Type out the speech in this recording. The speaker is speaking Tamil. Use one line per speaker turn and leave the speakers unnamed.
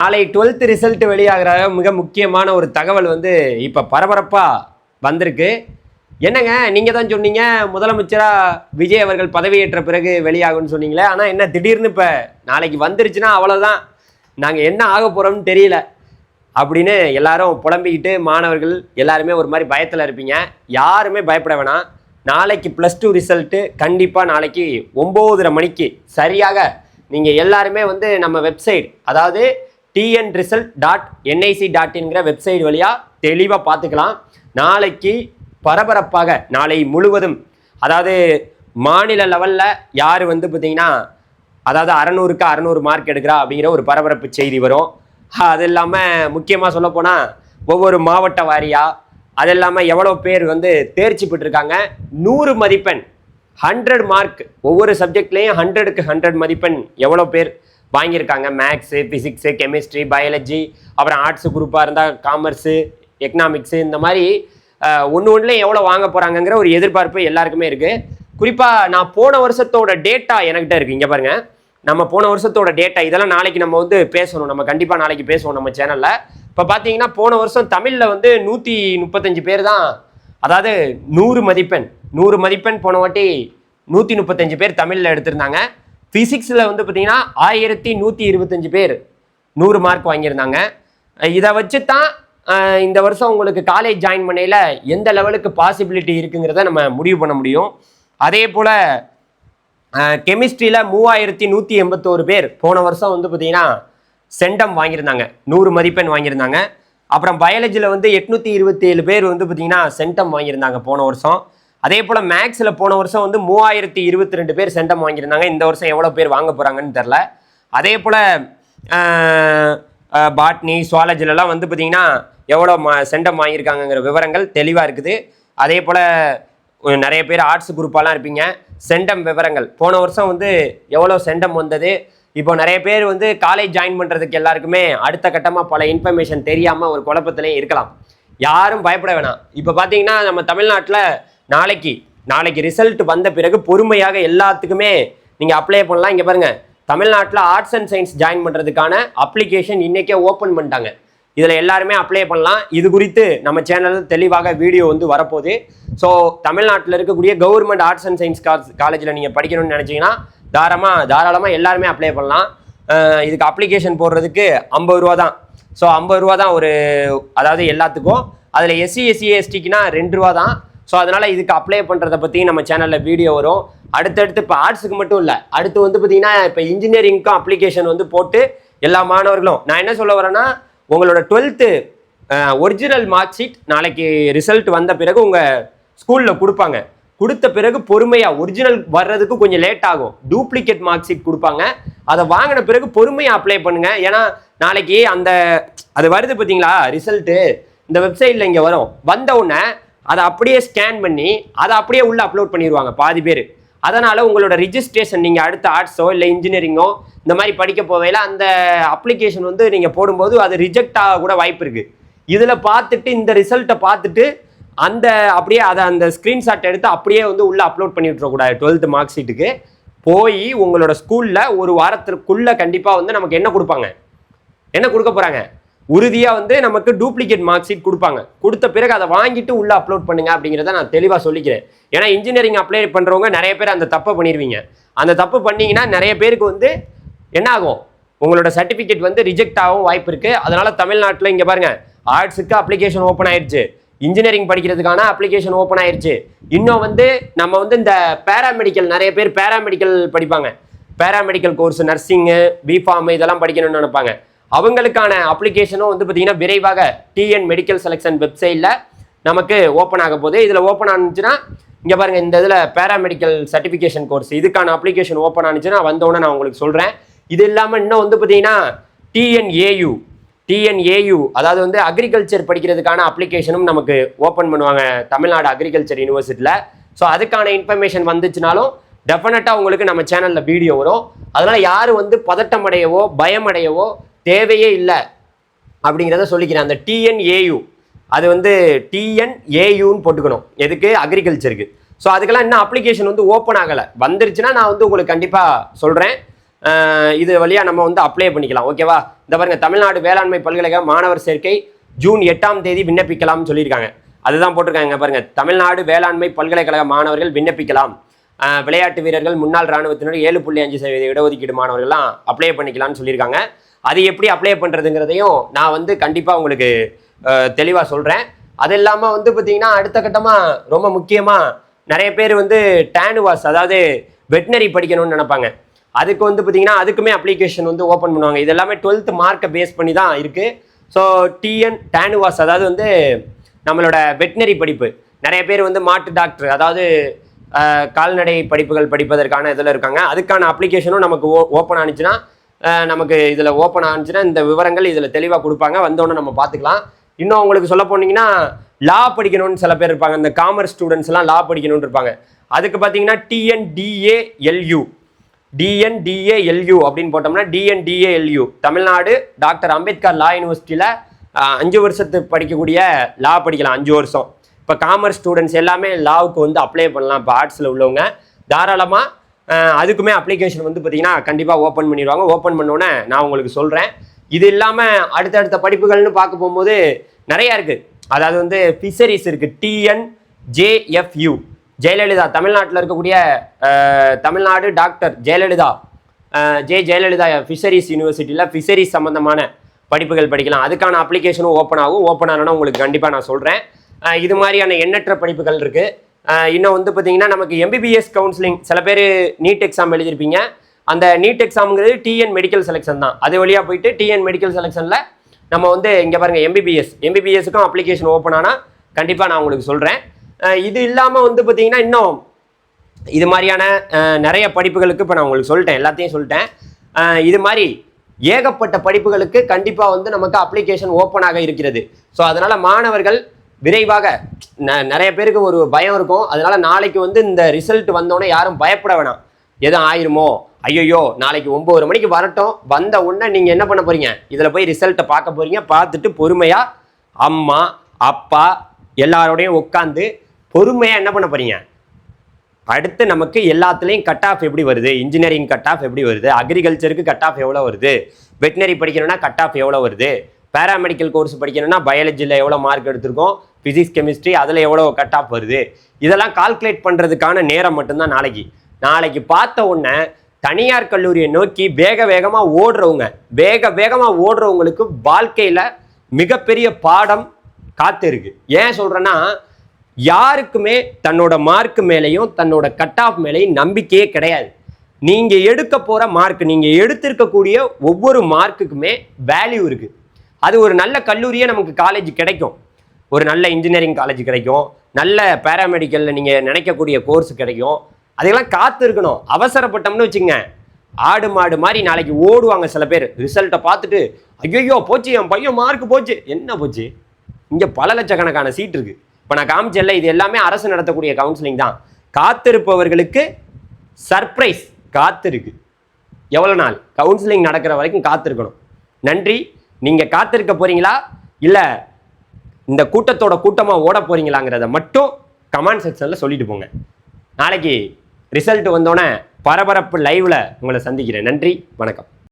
நாளை 12th ரிசல்ட் வெளியாகிற மிக முக்கியமான ஒரு தகவல் வந்து இப்போ பரபரப்பாக வந்திருக்கு. என்னங்க நீங்கள் தான் சொன்னீங்க முதலமைச்சராக விஜய் அவர்கள் பதவியேற்ற பிறகு வெளியாகும்னு சொன்னீங்களே, ஆனால் என்ன திடீர்னு இப்போ நாளைக்கு வந்துருச்சுன்னா அவ்வளோதான், நாங்கள் என்ன ஆக போகிறோம்னு தெரியல அப்படின்னு எல்லாரும் புலம்பிக்கிட்டு மாணவர்கள் எல்லாருமே ஒரு மாதிரி பயத்தில் இருப்பீங்க. யாருமே பயப்பட வேணாம். நாளைக்கு +2 ரிசல்ட்டு கண்டிப்பாக நாளைக்கு 9:30 மணிக்கு சரியாக நீங்கள் எல்லாருமே வந்து நம்ம வெப்சைட், அதாவது tnresult.nic.inங்கிற வெப்சைட் வழியாக தெளிவாக பார்த்துக்கலாம். நாளைக்கு பரபரப்பாக நாளை முழுவதும், அதாவது மாநில லெவலில் யார் வந்து பார்த்தீங்கன்னா அதாவது 600க்கு 600 மார்க் எடுக்கிறா அப்படிங்கிற ஒரு பரபரப்பு செய்தி வரும். அது இல்லாமல் முக்கியமாக சொல்லப்போனால் ஒவ்வொரு மாவட்ட வாரியாக, அது இல்லாமல் எவ்வளோ பேர் வந்து தேர்ச்சி பெற்றிருக்காங்க, 100 மதிப்பெண் 100 மார்க் ஒவ்வொரு சப்ஜெக்ட்லேயும் 100க்கு 100 மதிப்பெண் எவ்வளோ பேர் வாங்கியிருக்காங்க. மேக்ஸு, ஃபிசிக்ஸு, கெமிஸ்ட்ரி, பயாலஜி, அப்புறம் ஆர்ட்ஸு குரூப்பாக இருந்தால் காமர்ஸு, எக்கனாமிக்ஸு, இந்த மாதிரி ஒன்றுலேயும் எவ்வளோ வாங்க போகிறாங்கங்கிற ஒரு எதிர்பார்ப்பு எல்லாருக்குமே இருக்குது. குறிப்பாக நான் போன வருஷத்தோட டேட்டா என்கிட்ட இருக்குது. இங்கே பாருங்கள், நம்ம போன வருஷத்தோட டேட்டா இதெல்லாம் நாளைக்கு நம்ம வந்து பேசணும். நம்ம கண்டிப்பாக நாளைக்கு பேசுவோம் நம்ம சேனலில். இப்போ பார்த்தீங்கன்னா போன வருஷம் தமிழில் வந்து 135 பேர் தான், அதாவது 100 மதிப்பெண் போன வாட்டி 135 பேர் தமிழில் எடுத்திருந்தாங்க. ஃபிசிக்ஸில் வந்து பார்த்தீங்கன்னா 1125 பேர் 100 மார்க் வாங்கியிருந்தாங்க. இதை வச்சு தான் இந்த வருஷம் உங்களுக்கு காலேஜ் ஜாயின் பண்ணையில் எந்த லெவலுக்கு பாசிபிலிட்டி இருக்குங்கிறத நம்ம முடிவு பண்ண முடியும். அதே போல் கெமிஸ்ட்ரியில் 3181 பேர் போன வருஷம் வந்து பார்த்தீங்கன்னா சென்டம் வாங்கியிருந்தாங்க, 100 மதிப்பெண் வாங்கியிருந்தாங்க. அப்புறம் பயாலஜியில் வந்து 827 பேர் வந்து பார்த்தீங்கன்னா சென்டம் வாங்கியிருந்தாங்க போன வருஷம். அதே போல் மேக்ஸில் போன வருஷம் வந்து 3022 பேர் சென்டம் வாங்கியிருந்தாங்க. இந்த வருஷம் எவ்வளோ பேர் வாங்க போகிறாங்கன்னு தெரில. அதே போல் பாட்னி, சுவாலஜிலலாம் வந்து பார்த்திங்கன்னா எவ்வளோ சென்டம் வாங்கியிருக்காங்கங்கிற விவரங்கள் தெளிவாக இருக்குது. அதே போல் நிறைய பேர் ஆர்ட்ஸ் குரூப்பாலாம் இருப்பீங்க. சென்டம் விவரங்கள் போன வருஷம் வந்து எவ்வளோ சென்டம் வந்தது, இப்போ நிறைய பேர் வந்து காலேஜ் ஜாயின் பண்ணுறதுக்கு எல்லாருக்குமே அடுத்த கட்டமாக பல இன்ஃபர்மேஷன் தெரியாமல் ஒரு குழப்பத்திலே இருக்கலாம். யாரும் பயப்பட வேணாம். இப்போ பார்த்தீங்கன்னா நம்ம தமிழ்நாட்டில் நாளைக்கு ரிசல்ட் வந்த பிறகு பொறுமையாக எல்லாத்துக்குமே நீங்கள் அப்ளை பண்ணலாம். இங்கே பாருங்கள், தமிழ்நாட்டில் ஆர்ட்ஸ் அண்ட் சயின்ஸ் ஜாயின் பண்ணுறதுக்கான அப்ளிகேஷன் இன்றைக்கே ஓப்பன் பண்ணிட்டாங்க. இதில் எல்லாருமே அப்ளை பண்ணலாம். இது குறித்து நம்ம சேனலில் தெளிவாக வீடியோ வந்து வரப்போகுது. ஸோ தமிழ்நாட்டில் இருக்கக்கூடிய கவர்மெண்ட் ஆர்ட்ஸ் அண்ட் சயின்ஸ் காலேஜில் நீங்கள் படிக்கணும்னு நினச்சிங்கன்னா தாராளமாக எல்லாருமே அப்ளை பண்ணலாம். இதுக்கு அப்ளிகேஷன் போடுறதுக்கு 50 ரூபா தான். ஸோ 50 ரூபா தான் ஒரு, அதாவது எல்லாத்துக்கும். அதில் SC SC STக்குனா 2 ரூபா தான். ஸோ அதனால் இதுக்கு அப்ளை பண்ணுறதை பற்றி நம்ம சேனலில் வீடியோ வரும். அடுத்தடுத்து இப்போ ஆர்ட்ஸுக்கு மட்டும் இல்லை, அடுத்து வந்து பார்த்திங்கன்னா இப்போ இன்ஜினியரிங்க்கும் அப்ளிகேஷன் வந்து போட்டு எல்லா மாணவர்களும், நான் என்ன சொல்ல வரேன்னா, உங்களோட 12th ஒரிஜினல் மார்க் ஷீட் நாளைக்கு ரிசல்ட் வந்த பிறகு உங்கள் ஸ்கூலில் கொடுப்பாங்க. கொடுத்த பிறகு பொறுமையாக, ஒரிஜினல் வர்றதுக்கு கொஞ்சம் லேட் ஆகும், டூப்ளிகேட் மார்க் ஷீட் கொடுப்பாங்க. அதை வாங்கின பிறகு பொறுமையாக அப்ளை பண்ணுங்கள். ஏன்னா நாளைக்கு அது வருது பார்த்தீங்களா ரிசல்ட்டு, இந்த வெப்சைட்டில் இங்கே வரும். வந்த உடனே அதை அப்படியே ஸ்கேன் பண்ணி அதை அப்படியே உள்ளே அப்லோட் பண்ணிடுவாங்க பாதி பேர். அதனால் உங்களோட ரிஜிஸ்ட்ரேஷன், நீங்கள் அடுத்த ஆர்ட்ஸோ இல்லை இன்ஜினியரிங்கோ இந்த மாதிரி படிக்க போவையில் அந்த அப்ளிகேஷன் வந்து நீங்கள் போடும்போது அது ரிஜெக்ட் ஆக கூட வாய்ப்பு இருக்குது. இதில் பார்த்துட்டு இந்த ரிசல்ட்டை பார்த்துட்டு அப்படியே அந்த ஸ்க்ரீன்ஷாட் எடுத்து அப்படியே வந்து உள்ளே அப்லோட் பண்ணி விட்டுறக்கூடாது. 12th மார்க் ஷீட்டுக்கு போய் உங்களோட ஸ்கூலில் ஒரு வாரத்திற்குள்ளே கண்டிப்பாக வந்து நமக்கு என்ன கொடுக்க போகிறாங்க, உறுதியாக வந்து நமக்கு டூப்ளிகேட் மார்க் ஷீட் கொடுப்பாங்க. கொடுத்த பிறகு அதை வாங்கிட்டு உள்ளே அப்லோட் பண்ணுங்க அப்படிங்கிறத நான் தெளிவாக சொல்லிக்கிறேன். ஏன்னா இன்ஜினியரிங் அப்ளை பண்ணுறவங்க நிறைய பேர் அந்த தப்பை பண்ணிடுவீங்க. அந்த தப்பு பண்ணிங்கன்னா நிறைய பேருக்கு வந்து என்ன ஆகும், உங்களோட சர்டிஃபிகேட் வந்து ரிஜெக்ட் ஆகவும் வாய்ப்பு இருக்குது. அதனால் தமிழ்நாட்டில் இங்கே பாருங்கள், ஆர்ட்ஸுக்கு அப்ளிகேஷன் ஓப்பன் ஆயிடுச்சு, இன்ஜினியரிங் படிக்கிறதுக்கான அப்ளிகேஷன் ஓப்பன் ஆயிடுச்சு. இன்னும் வந்து நம்ம வந்து இந்த பேராமெடிக்கல், நிறைய பேர் பேராமெடிக்கல் படிப்பாங்க, பேராமெடிக்கல் கோர்ஸ், நர்சிங்கு, பிஃபார்ம் இதெல்லாம் படிக்கணும்னு நினைப்பாங்க. அவங்களுக்கான அப்ளிகேஷனும் வந்து பார்த்தீங்கன்னா விரைவாக TN மெடிக்கல் செலெக்ஷன் வெப்சைட்டில் நமக்கு ஓப்பன் ஆக போகுது. இதில் ஓப்பன் ஆனிச்சுன்னா இங்கே பாருங்கள், இந்த இதில் பேராமெடிக்கல் சர்டிஃபிகேஷன் கோர்ஸ் இதுக்கான அப்ளிகேஷன் ஓப்பன் ஆனிச்சுன்னா வந்தோடனே நான் உங்களுக்கு சொல்கிறேன். இது இல்லாமல் இன்னும் வந்து பார்த்தீங்கன்னா TNAU, அதாவது வந்து அக்ரிகல்ச்சர் படிக்கிறதுக்கான அப்ளிகேஷனும் நமக்கு ஓப்பன் பண்ணுவாங்க தமிழ்நாடு அக்ரிகல்ச்சர் யூனிவர்சிட்டியில். ஸோ அதுக்கான இன்ஃபர்மேஷன் வந்துச்சுனாலும் டெஃபினட்டாக உங்களுக்கு நம்ம சேனலில் வீடியோ வரும். அதனால் யாரும் வந்து பதட்டம் அடையவோ பயமடையவோ தேவையே இல்லை அப்படிங்கிறத சொல்லிக்கிறேன். அந்த TNAU அது வந்து TNAUன்னு போட்டுக்கணும், எதுக்கு, அக்ரிகல்ச்சருக்கு. ஸோ அதுக்கெல்லாம் இன்னும் அப்ளிகேஷன் வந்து ஓப்பன் ஆகலை. வந்துருச்சுன்னா நான் வந்து உங்களுக்கு கண்டிப்பாக சொல்கிறேன். இது வழியாக நம்ம வந்து அப்ளை பண்ணிக்கலாம். ஓகேவா? இந்த பாருங்க, தமிழ்நாடு வேளாண்மை பல்கலைக்கழக மாணவர் சேர்க்கை ஜூன் 8ஆம் தேதி விண்ணப்பிக்கலாம்னு சொல்லியிருக்காங்க. அதுதான் போட்டிருக்காங்க பாருங்க, தமிழ்நாடு வேளாண்மை பல்கலைக்கழக மாணவர்கள் விண்ணப்பிக்கலாம். விளையாட்டு வீரர்கள், முன்னாள் இராணுவத்தினர், 7.5% இடஒதுக்கீடு மாணவர்கள்லாம் அப்ளை பண்ணிக்கலாம்னு சொல்லியிருக்காங்க. அது எப்படி அப்ளை பண்ணுறதுங்கிறதையும் நான் வந்து கண்டிப்பாக உங்களுக்கு தெளிவாக சொல்கிறேன். அது இல்லாமல் வந்து பார்த்தீங்கன்னா அடுத்த கட்டமாக ரொம்ப முக்கியமாக நிறைய பேர் வந்து டேனுவாஸ், அதாவது வெட்டினரி படிக்கணும்னு நினைப்பாங்க. அதுக்கு வந்து பார்த்தீங்கன்னா அதுக்குமே அப்ளிகேஷன் வந்து ஓப்பன் பண்ணுவாங்க. இது எல்லாமே 12th மார்க்கை பேஸ் பண்ணி தான் இருக்குது. ஸோ டேனுவாஸ் அதாவது வந்து நம்மளோட வெட்டினரி படிப்பு, நிறைய பேர் வந்து மாட்டு டாக்டர், அதாவது கால்நடை படிப்புகள் படிப்பதற்கான இதில் இருக்காங்க. அதுக்கான அப்ளிகேஷனும் நமக்கு ஓப்பன் ஆனிச்சுன்னா, நமக்கு இதில் ஓப்பன் ஆனிச்சுன்னா இந்த விவரங்கள் இதில் தெளிவாக கொடுப்பாங்க. வந்தோன்னே நம்ம பார்த்துக்கலாம். இன்னும் உங்களுக்கு சொல்ல போனீங்கன்னா லா படிக்கணும்னு சில பேர் இருப்பாங்க. இந்த காமர்ஸ் ஸ்டூடெண்ட்ஸ்லாம் லா படிக்கணும்னு இருப்பாங்க. அதுக்கு பார்த்தீங்கன்னா டிஎன்டிஏஎல்யூ அப்படின்னு போட்டோம்னா டிஎன்டிஏஎல்யூ தமிழ்நாடு டாக்டர் அம்பேத்கர் லா யூனிவர்சிட்டியில் 5 வருஷத்துக்கு படிக்கக்கூடிய லா படிக்கலாம், 5 வருஷம். இப்போ காமர்ஸ் ஸ்டூடெண்ட்ஸ் எல்லாமே லாவுக்கு வந்து அப்ளை பண்ணலாம். இப்போ ஆர்ட்ஸில் உள்ளவங்க தாராளமாக அதுக்குமே அப்ளிகேஷன் வந்து பார்த்தீங்கன்னா கண்டிப்பாக ஓப்பன் பண்ணிடுவாங்க. ஓப்பன் பண்ணோன்னே நான் உங்களுக்கு சொல்கிறேன். இது இல்லாமல் அடுத்தடுத்த படிப்புகள்னு பார்க்க போகும்போது நிறையா இருக்குது. அதாவது வந்து ஃபிஷரிஸ் இருக்குது, TNJFU, ஜெயலலிதா, தமிழ்நாட்டில் இருக்கக்கூடிய தமிழ்நாடு டாக்டர் ஜெயலலிதா ஃபிஷரிஸ் யூனிவர்சிட்டியில் ஃபிஷரிஸ் சம்மந்தமான படிப்புகள் படிக்கலாம். அதுக்கான அப்ளிகேஷனும் ஓப்பன் ஆகும். ஓப்பன் ஆனோன்னா உங்களுக்கு கண்டிப்பாக நான் சொல்கிறேன். இது மாதிரியான எண்ணற்ற படிப்புகள் இருக்குது. இன்னும் வந்து பார்த்தீங்கன்னா நமக்கு எம்பிபிஎஸ் கவுன்சிலிங், சில பேர் நீட் எக்ஸாம் எழுதியிருப்பீங்க. அந்த நீட் எக்ஸாமுங்கிறது டிஎன் மெடிக்கல் செலெக்ஷன் தான். அது வழியாக போயிட்டு டிஎன் மெடிக்கல் செலெக்ஷனில் நம்ம வந்து இங்கே பாருங்கள் எம்பிபிஎஸ்க்கும் அப்ளிகேஷன் ஓப்பன் ஆனால் கண்டிப்பாக நான் உங்களுக்கு சொல்கிறேன். இது இல்லாமல் வந்து பார்த்தீங்கன்னா இன்னும் இது மாதிரியான நிறைய படிப்புகளுக்கு இப்போ நான் உங்களுக்கு சொல்லிட்டேன், எல்லாத்தையும் சொல்லிட்டேன். இது மாதிரி ஏகப்பட்ட படிப்புகளுக்கு கண்டிப்பாக வந்து நமக்கு அப்ளிகேஷன் ஓப்பனாக இருக்கிறது. ஸோ அதனால் மாணவர்கள் விரைவாக, நிறைய பேருக்கு ஒரு பயம் இருக்கும். அதனால் நாளைக்கு வந்து இந்த ரிசல்ட் வந்தோடனே யாரும் பயப்பட வேணாம். எதுவும் ஆயிருமோ, ஐயோ நாளைக்கு 9 மணிக்கு வரட்டும், வந்த உடனே நீங்கள் என்ன பண்ண போகிறீங்க, இதில் போய் ரிசல்ட்டை பார்க்க போகிறீங்க. பார்த்துட்டு பொறுமையாக அம்மா அப்பா எல்லாரோடையும் உட்காந்து பொறுமையாக என்ன பண்ண போகிறீங்க, அடுத்து நமக்கு எல்லாத்துலேயும் கட் ஆஃப் எப்படி வருது, இன்ஜினியரிங் கட் ஆஃப் எப்படி வருது, அக்ரிகல்ச்சருக்கு கட் ஆஃப் எவ்வளோ வருது, வெட்டினரி படிக்கணும்னா கட் ஆஃப் எவ்வளோ வருது, பேராமெடிக்கல் கோர்ஸ் படிக்கணும்னா பயாலஜியில் எவ்வளோ மார்க் எடுத்திருக்கோம், ஃபிசிக்ஸ் கெமிஸ்ட்ரி அதில் எவ்வளோ கட் ஆஃப் வருது, இதெல்லாம் கால்குலேட் பண்ணுறதுக்கான நேரம் மட்டும்தான் நாளைக்கு பார்த்த உடனே தனியார் கல்லூரியை நோக்கி வேக வேகமாக ஓடுறவங்களுக்கு வாழ்க்கையில் மிகப்பெரிய பாடம் காத்து இருக்கு. ஏன் சொல்கிறேன்னா, யாருக்குமே தன்னோட மார்க் மேலேயும் தன்னோட கட் ஆஃப் மேலேயும் நம்பிக்கையே கிடையாது. நீங்கள் எடுக்க போகிற மார்க், நீங்கள் எடுத்திருக்கக்கூடிய ஒவ்வொரு மார்க்குக்குமே வேல்யூ இருக்குது. அது ஒரு நல்ல கல்லூரியே நமக்கு காலேஜ் கிடைக்கும், ஒரு நல்ல இன்ஜினியரிங் காலேஜ் கிடைக்கும், நல்ல பேராமெடிக்கலில் நீங்கள் நினைக்கக்கூடிய கோர்ஸ் கிடைக்கும். அதையெல்லாம் காத்து இருக்கணும். அவசரப்பட்டோம்னு வச்சுங்க, ஆடு மாடு மாதிரி நாளைக்கு ஓடுவாங்க சில பேர். ரிசல்ட்டை பார்த்துட்டு ஐயோ போச்சு, என் பையன் மார்க் போச்சு. என்ன போச்சு, இங்கே பல லட்சக்கணக்கான சீட் இருக்குது. இப்போ நான் காமிச்சேன்ல, இது எல்லாமே அரசு நடத்தக்கூடிய கவுன்சிலிங் தான். காத்திருப்பவர்களுக்கு சர்ப்ரைஸ் காத்திருக்கு. எவ்வளோ நாள் கவுன்சிலிங் நடக்கிற வரைக்கும் காத்திருக்கணும். நன்றி. நீங்கள் காத்திருக்க போகிறீங்களா இல்லை இந்த கூட்டத்தோட கூட்டமாக ஓட போகிறீங்களாங்கிறத மட்டும் கமெண்ட் செக்ஷனில் சொல்லிட்டு போங்க. நாளைக்கு ரிசல்ட் வந்தோடனே பரபரப்பு லைவில் உங்களை சந்திக்கிறேன். நன்றி, வணக்கம்.